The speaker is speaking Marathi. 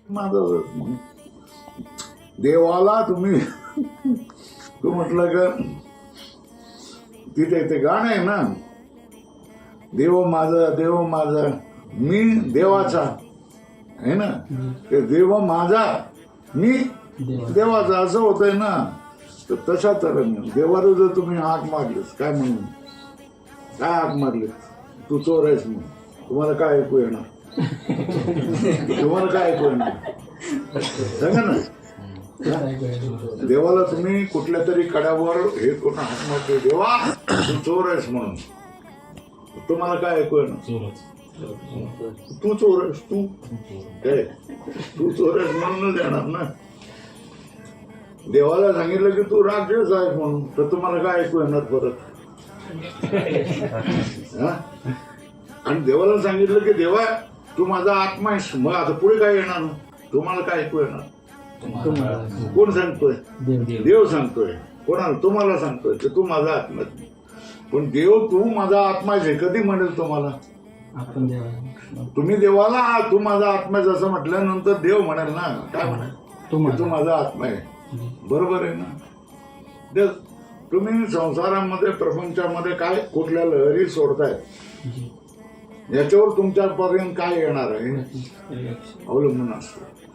माझं देवाला तुम्ही तू म्हटलं का तिथे ते गाणं आहे ना, देव माझा मी देवाचा आहे ना, ते देव माझा मी देवाचा असं होतंय ना. तर तशा तऱ्हेने देवाला जर तुम्ही हाक मारलीस काय म्हणून, काय हाक मारलीस, तू चोर आहेस म्हणून, तुम्हाला काय ऐकू येणार? तुम्हाला काय ऐकू येणार सांगा ना. देवाला तुम्ही कुठल्या तरी कड्यावर हे करून हाक मारते, देवा तू चोर आहेस म्हणून, तुम्हाला काय ऐकू येणार? तू चोर आहेस, तू चोर आहेस म्हणूनच येणार ना. देवाला सांगितलं की तू राक्षस आहेस म्हणून, तर तुम्हाला काय ऐकू येणार परत? आणि देवाला सांगितलं की देवा तू माझा आत्मा आहेस, मग आता पुढे काय येणार? तुम्हाला काय ऐकू येणार? कोण सांगतोय? देव सांगतोय. कोणाला? तुम्हाला सांगतोय की तू माझा आत्मा. पण देव तू माझा आत्मा आहे कधी म्हणेल तुम्हाला? तुम्ही देवाला तू माझा आत्मा आहे असं म्हटल्यानंतर देव म्हणेल ना, काय म्हणेल? तू माझा आत्मा आहे. बरोबर आहे ना. तुम्ही संसारामध्ये प्रपंचामध्ये काय कुठल्या लहरी सोडताय याच्यावर तुमच्यापर्यंत काय येणार आहे अवलंबून असतं.